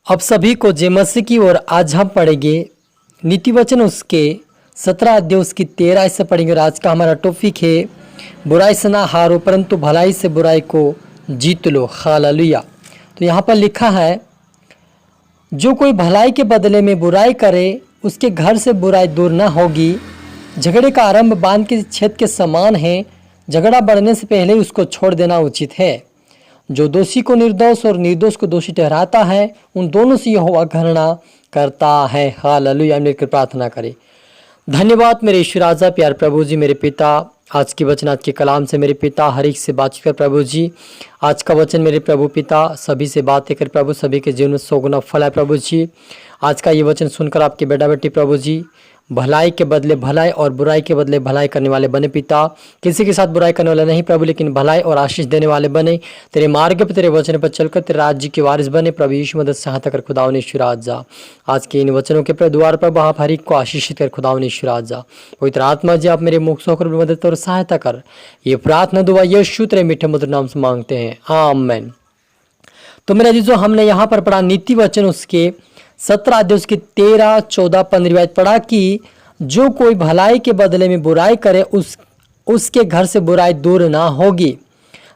अब सभी को जय मसीह की ओर आज हम पढ़ेंगे नीति वचन उसके 17 अध्याय उसकी 13 से पढ़ेंगे। और आज का हमारा टॉपिक है बुराई से ना हारो परंतु भलाई से बुराई को जीत लो। हालेलुया। तो यहाँ पर लिखा है, जो कोई भलाई के बदले में बुराई करे उसके घर से बुराई दूर न होगी। झगड़े का आरंभ बांध के छेद के समान है। झगड़ा बढ़ने से पहले उसको छोड़ देना उचित है। जो दोषी को निर्दोष और निर्दोष को दोषी ठहराता है उन दोनों से यहोवा घृणा करता है। हालेलुया। मिलकर प्रार्थना करें। धन्यवाद मेरे ईश्वर राजा, प्यार प्रभु जी, मेरे पिता, आज की वचन आज के कलाम से मेरे पिता हर एक से बातचीत कर प्रभु जी। आज का वचन मेरे प्रभु पिता सभी से बातें कर प्रभु, सभी के जीवन में 100 गुना फल है प्रभु जी। आज का ये वचन सुनकर आपके बेटा बेटी प्रभु जी भलाई के बदले भलाई और बुराई के बदले भलाई करने वाले बने पिता। किसी के साथ बुराई करने वाले नहीं प्रभु, लेकिन भलाई और आशीष देने वाले बने। तेरे मार्ग पर तेरे वचन पर चलकर तेरे राज्य के वारिस बने प्रभु यीशु। मदद सहायता कर खुदावन ईश्वर राजा। आज के इन वचनों के द्वार पर आप हर एक को आशीषित कर खुदावन ईश्वर राजा। पवित्र आत्मा जी आप मेरे मुख से होकर मदद और सहायता कर। ये प्रार्थना दुआ यीशु तेरे मीठे मधुर नाम से मांगते हैं, आमीन। तो मेरा जी, जो हमने यहाँ पर पढ़ा नीति वचन उसके 17 अध्याय उसकी 13, 14, 15 पढ़ा कि जो कोई भलाई के बदले में बुराई करे उसके घर से बुराई दूर ना होगी।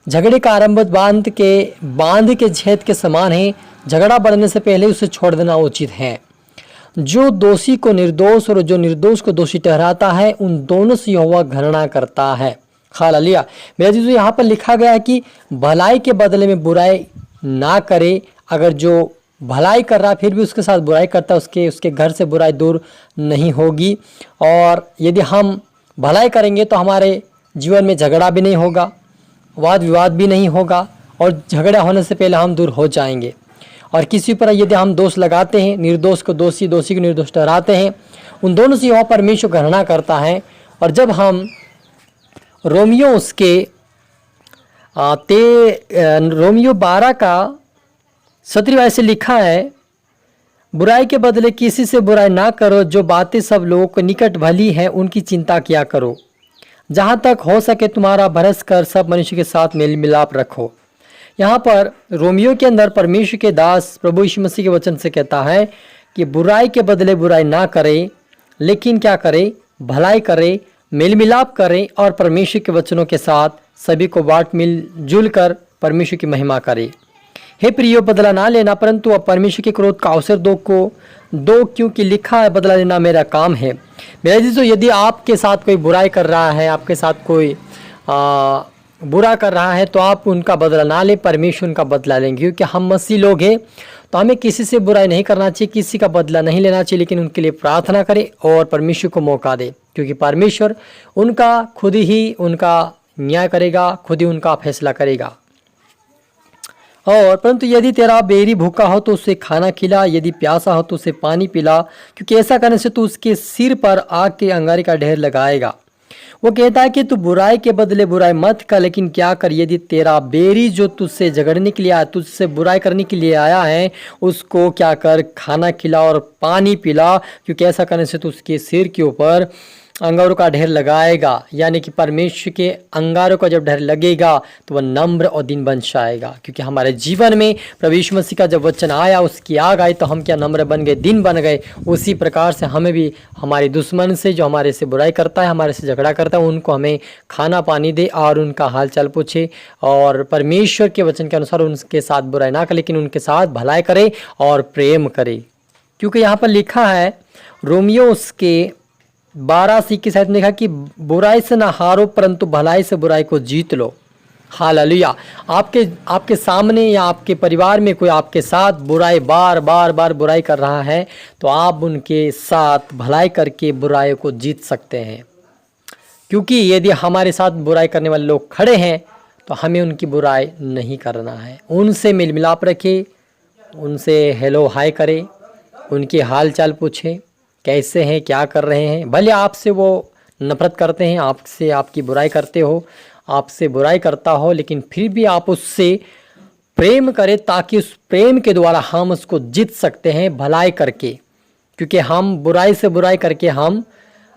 झगड़े का आरंभ बांध के छेद के समान है। झगड़ा बढ़ने से पहले उसे छोड़ देना उचित है। जो दोषी को निर्दोष और जो निर्दोष को दोषी ठहराता है उन दोनों से यहोवा घृणा करता है। हालेलुया। मेरा जी, यहाँ पर लिखा गया है कि भलाई के बदले में बुराई ना करे। अगर जो भलाई कर रहा फिर भी उसके साथ बुराई करता है उसके घर से बुराई दूर नहीं होगी। और यदि हम भलाई करेंगे तो हमारे जीवन में झगड़ा भी नहीं होगा, वाद विवाद भी नहीं होगा और झगड़ा होने से पहले हम दूर हो जाएंगे। और किसी पर यदि हम दोष लगाते हैं, निर्दोष को दोषी, दोषी को निर्दोष ठहराते हैं, उन दोनों से यहोवा परमेश्वर घृणा करता है। और जब हम रोमियो 12 का 17 से लिखा है, बुराई के बदले किसी से बुराई ना करो, जो बातें सब लोगों को निकट भली है उनकी चिंता किया करो। जहाँ तक हो सके तुम्हारा भरस कर सब मनुष्य के साथ मेल मिलाप रखो। यहाँ पर रोमियो के अंदर परमेश्वर के दास प्रभु यीशु मसीह के वचन से कहता है कि बुराई के बदले बुराई ना करे, लेकिन क्या करे, भलाई करे, मेल मिलाप करे और परमेश्वर के वचनों के साथ सभी को बांट मिलजुल कर परमेश्वर की महिमा करे। हे प्रियो, बदला ना लेना परंतु अब परमेश्वर के क्रोध का अवसर दो, क्योंकि लिखा है बदला लेना मेरा काम है। मेरा जी, तो यदि आपके साथ कोई बुराई कर रहा है, आपके साथ कोई बुरा कर रहा है तो आप उनका बदला ना लें, परमेश्वर उनका बदला लेंगे। क्योंकि हम मसीह लोग हैं तो हमें किसी से बुराई नहीं करना चाहिए, किसी का बदला नहीं लेना चाहिए, लेकिन उनके लिए प्रार्थना करें और परमेश्वर को मौका दे। क्योंकि परमेश्वर उनका खुद ही उनका न्याय करेगा, खुद ही उनका फैसला करेगा। और परंतु यदि तेरा बैरी भूखा हो तो उसे खाना खिला, यदि प्यासा हो तो उसे पानी पिला, क्योंकि ऐसा करने से तू उसके सिर पर आग के अंगारे का ढेर लगाएगा। वो कहता है कि तू बुराई के बदले बुराई मत कर, लेकिन क्या कर, यदि तेरा बैरी जो तुझसे झगड़ने के लिए आया, तुझसे बुराई करने के लिए आया है, उसको क्या कर, खाना खिला और पानी पिला, क्योंकि ऐसा करने से तू उसके सिर के ऊपर अंगारों का ढेर लगाएगा। यानी कि परमेश्वर के अंगारों का जब ढेर लगेगा तो वह नम्र और दिन बन जाएगा। क्योंकि हमारे जीवन में प्रभु यीशु मसीह का जब वचन आया, उसकी आग आई, तो हम क्या नम्र बन गए, दिन बन गए। उसी प्रकार से हमें भी हमारे दुश्मन से, जो हमारे से बुराई करता है, हमारे से झगड़ा करता है, उनको हमें खाना पानी दे और उनका हाल चाल पूछे और परमेश्वर के वचन के अनुसार उनके साथ बुराई ना करे, लेकिन उनके साथ भलाई करे और प्रेम करे। क्योंकि यहाँ पर लिखा है रोमियो उसके 12 की साइड में लिखा कि बुराई से ना हारो परंतु भलाई से बुराई को जीत लो। हालेलुया। आपके सामने या आपके परिवार में कोई आपके साथ बुराई बार बार बुराई कर रहा है तो आप उनके साथ भलाई करके बुराई को जीत सकते हैं। क्योंकि यदि हमारे साथ बुराई करने वाले लोग खड़े हैं तो हमें उनकी बुराई नहीं करना है। उनसे मेल मिलाप रखें, उनसे हेलो हाय करें, उनकी हाल चाल पूछें, कैसे हैं, क्या कर रहे हैं। भले आपसे वो नफरत करते हैं, आपसे आपकी बुराई करते हो, आपसे बुराई करता हो, लेकिन फिर भी आप उससे प्रेम करें, ताकि उस प्रेम के द्वारा हम उसको जीत सकते हैं भलाई करके। क्योंकि हम बुराई से बुराई करके हम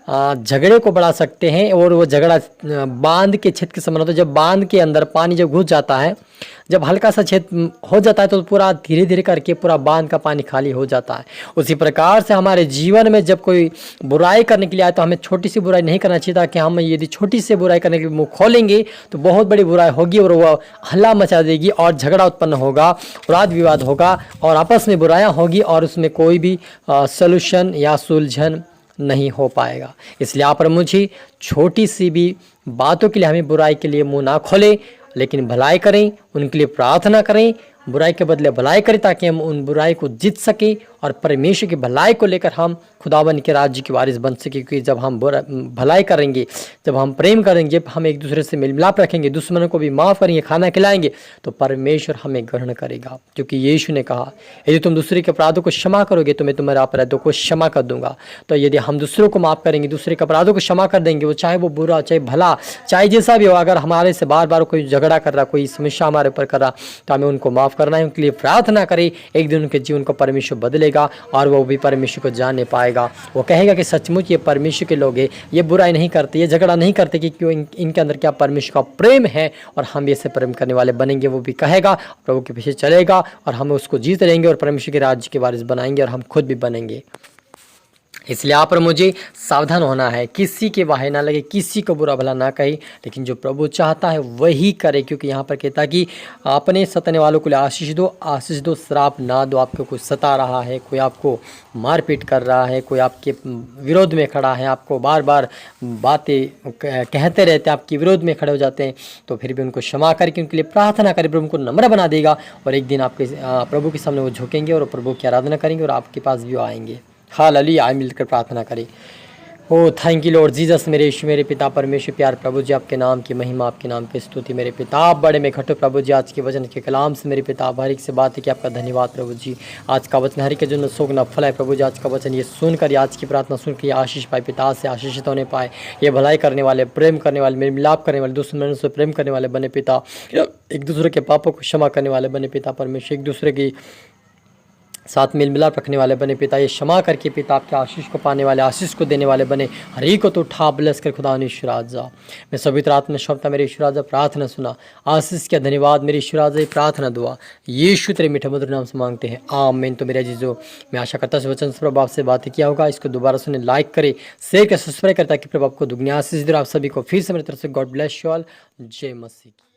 झगड़े को बढ़ा सकते हैं और वो झगड़ा बांध के छेद के समान होता है। जब बांध के अंदर पानी जब घुस जाता है, जब हल्का सा छेद हो जाता है तो पूरा धीरे धीरे करके पूरा बांध का पानी खाली हो जाता है। उसी प्रकार से हमारे जीवन में जब कोई बुराई करने के लिए आए तो हमें छोटी सी बुराई नहीं करना चाहिए, ताकि हम यदि छोटी सी बुराई करने के लिए मुँह खोलेंगे तो बहुत बड़ी बुराई होगी और वह हल्ला मचा देगी और झगड़ा उत्पन्न होगा, वाद विवाद होगा और आपस में बुराइयाँ होगी और उसमें कोई भी सॉल्यूशन या सुलझन नहीं हो पाएगा। इसलिए आप मुझे छोटी सी भी बातों के लिए हमें बुराई के लिए मुंह ना खोलें, लेकिन भलाई करें, उनके लिए प्रार्थना करें, बुराई के बदले भलाई करें, ताकि हम उन बुराई को जीत सकें और परमेश्वर की भलाई को लेकर हम खुदावन के राज्य की वारिस बन सके। क्योंकि जब हम भलाई करेंगे, जब हम प्रेम करेंगे, जब हम एक दूसरे से मिल मिलाप रखेंगे, दुश्मनों को भी माफ़ करेंगे, खाना खिलाएंगे, तो परमेश्वर हमें ग्रहण करेगा। क्योंकि यीशु ने कहा, यदि तुम दूसरे के अपराधों को क्षमा करोगे तो मैं तुम्हारे अपराधों को क्षमा कर दूंगा। तो यदि हम दूसरों को माफ़ करेंगे, दूसरे के अपराधों को क्षमा कर देंगे, वो चाहे वो बुरा, चाहे भला, चाहे जैसा भी हो, अगर हमारे से बार बार कोई झगड़ा कर रहा, कोई समस्या हमारे ऊपर कर रहा, तो हमें उनको माफ़ करना है, उनके लिए प्रार्थना करें। एक दिन उनके जीवन को परमेश्वर बदलेगा और वो भी परमेश्वर को जानने पाएगा। वो कहेगा कि सचमुच ये परमेश्वर के लोग हैं, ये बुराई नहीं करते, ये झगड़ा नहीं करते, कि क्यों इनके अंदर क्या परमेश्वर का प्रेम है और हम ऐसे प्रेम करने वाले बनेंगे। वो भी कहेगा, प्रभु के पीछे चलेगा और हम उसको जीत लेंगे और परमेश्वर के राज्य के वारिस बनाएंगे और हम खुद भी बनेंगे। इसलिए आप और मुझे सावधान होना है, किसी के वाहे ना लगे, किसी को बुरा भला ना कहे, लेकिन जो प्रभु चाहता है वही करे। क्योंकि यहाँ पर कहता है कि अपने सताने वालों को लिए आशीष दो, आशीष दो, श्राप ना दो। आपको कोई सता रहा है, कोई आपको मारपीट कर रहा है, कोई आपके विरोध में खड़ा है, आपको बार बार बातें कहते रहते हैं, आपके विरोध में खड़े हो जाते हैं, तो फिर भी उनको क्षमा करके उनके लिए प्रार्थना करें। प्रभु उनको नम्र बना देगा और एक दिन आपके प्रभु के सामने वो झुकेंगे और प्रभु की आराधना करेंगे और आपके पास भी आएंगे। हालेलुया। आइए मिलकर प्रार्थना करें। ओ थैंक यू लॉर्ड जीसस, मेरे यीशु, मेरे पिता परमेश्वर प्यार प्रभु जी, आपके नाम की महिमा, आपके नाम की स्तुति। मेरे पिता आप बड़े में घटो प्रभु जी, आज के वचन के कलाम से मेरे पिता हर एक से बात है कि आपका धन्यवाद प्रभु जी। आज का वचन हर एक के जो शोक न फल है प्रभु जी, आज का वचन ये सुनकर, आज की प्रार्थना सुनकर ये आशीष पाए, पिता से आशीषित होने पाए, ये भलाई करने वाले, प्रेम करने वाले, मेरे मिलाप करने वाले, दुश्मनों से प्रेम करने वाले बने पिता, एक दूसरे के पापों को क्षमा करने वाले बने पिता परमेश्वर, एक दूसरे की साथ मेल मिलाप रखने वाले बने पिता, ये क्षमा करके पिता आपके आशीष को पाने वाले, आशीष को देने वाले बने। हर एक को तो उठा ब्लेस कर खुदा ईश्वर राजा। मैं सभी रात में शब्द मेरे ईश्वर राजा प्रार्थना सुना, आशीष का धन्यवाद मेरे ईश्वर राजा, प्रार्थना दुआ यीशु तेरे मीठे मधुर नाम से मांगते हैं, आमीन। तो मेरे अजीजों, मैं आशा करता हूं वचन से प्रभु आपसे बात किया होगा। इसको दोबारा सुने, लाइक करें, शेयर करें, सब्सक्राइब करें, ताकि प्रभु आपको दुगनी आशीष दे। आप सभी को फिर से मेरी तरफ से गॉड ब्लेस यू ऑल। जय मसीह।